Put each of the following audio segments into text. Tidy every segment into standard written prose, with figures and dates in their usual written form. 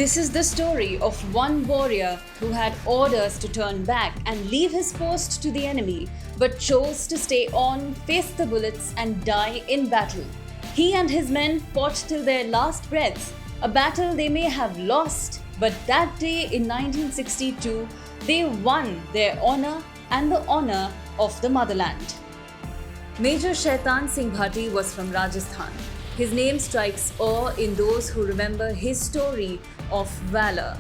This is the story of one warrior who had orders to turn back and leave his post to the enemy, but chose to stay on, face the bullets, and die in battle. He and his men fought till their last breaths, a battle they may have lost, but that day in 1962, they won their honor and the honor of the motherland. Major Shaitan Singh Bhati was from Rajasthan. His name strikes awe in those who remember his story of valor.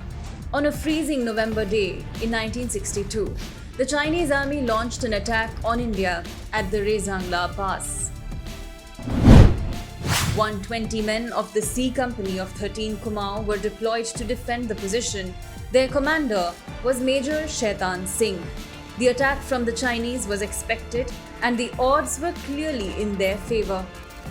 On a freezing November day in 1962, the Chinese army launched an attack on India at the Rezangla Pass. 120 men of the C Company of 13 Kumaon were deployed to defend the position. Their commander was Major Shaitan Singh. The attack from the Chinese was expected and the odds were clearly in their favor.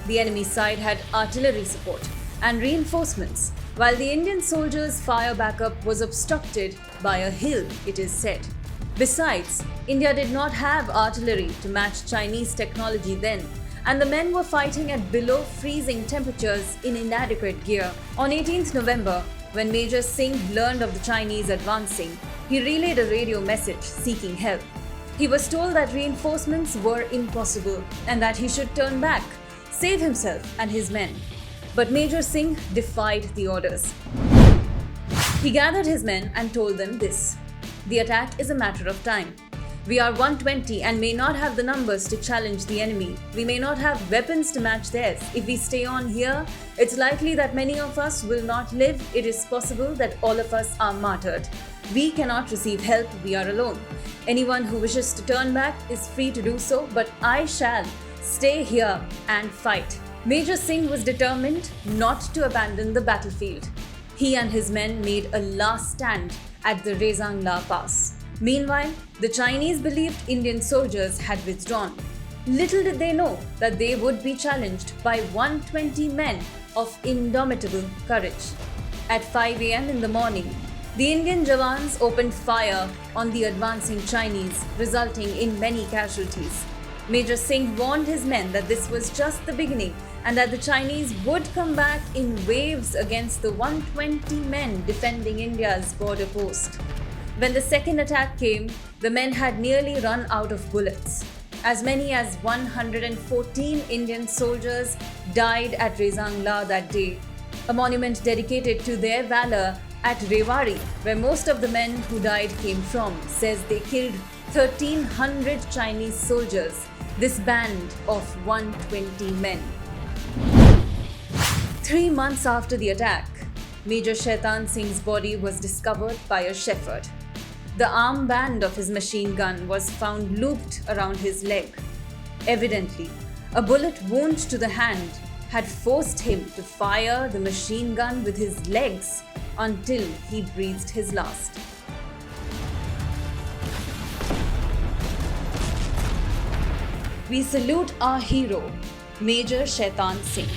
The enemy side had artillery support and reinforcements, while the Indian soldiers' fire backup was obstructed by a hill, it is said. Besides, India did not have artillery to match Chinese technology then, and the men were fighting at below freezing temperatures in inadequate gear. On 18th November, when Major Singh learned of the Chinese advancing, he relayed a radio message seeking help. He was told that reinforcements were impossible and that he should turn back, save himself and his men. But Major Singh defied the orders. He gathered his men and told them this: "The attack is a matter of time. We are 120 and may not have the numbers to challenge the enemy. We may not have weapons to match theirs. If we stay on here, it's likely that many of us will not live. It is possible that all of us are martyred. We cannot receive help. We are alone. Anyone who wishes to turn back is free to do so, but I shall stay here and fight." Major Singh was determined not to abandon the battlefield. He and his men made a last stand at the Rezangla Pass. Meanwhile, the Chinese believed Indian soldiers had withdrawn. Little did they know that they would be challenged by 120 men of indomitable courage. At 5 a.m. in the morning, the Indian Jawans opened fire on the advancing Chinese, resulting in many casualties. Major Singh warned his men that this was just the beginning and that the Chinese would come back in waves against the 120 men defending India's border post. When the second attack came, the men had nearly run out of bullets. As many as 114 Indian soldiers died at Rezangla that day, a monument dedicated to their valor at Rewari, where most of the men who died came from, says they killed 1,300 Chinese soldiers, this band of 120 men. 3 months after the attack, Major Shaitan Singh's body was discovered by a shepherd. The armband of his machine gun was found looped around his leg. Evidently, a bullet wound to the hand had forced him to fire the machine gun with his legs until he breathed his last. We salute our hero, Major Shaitan Singh.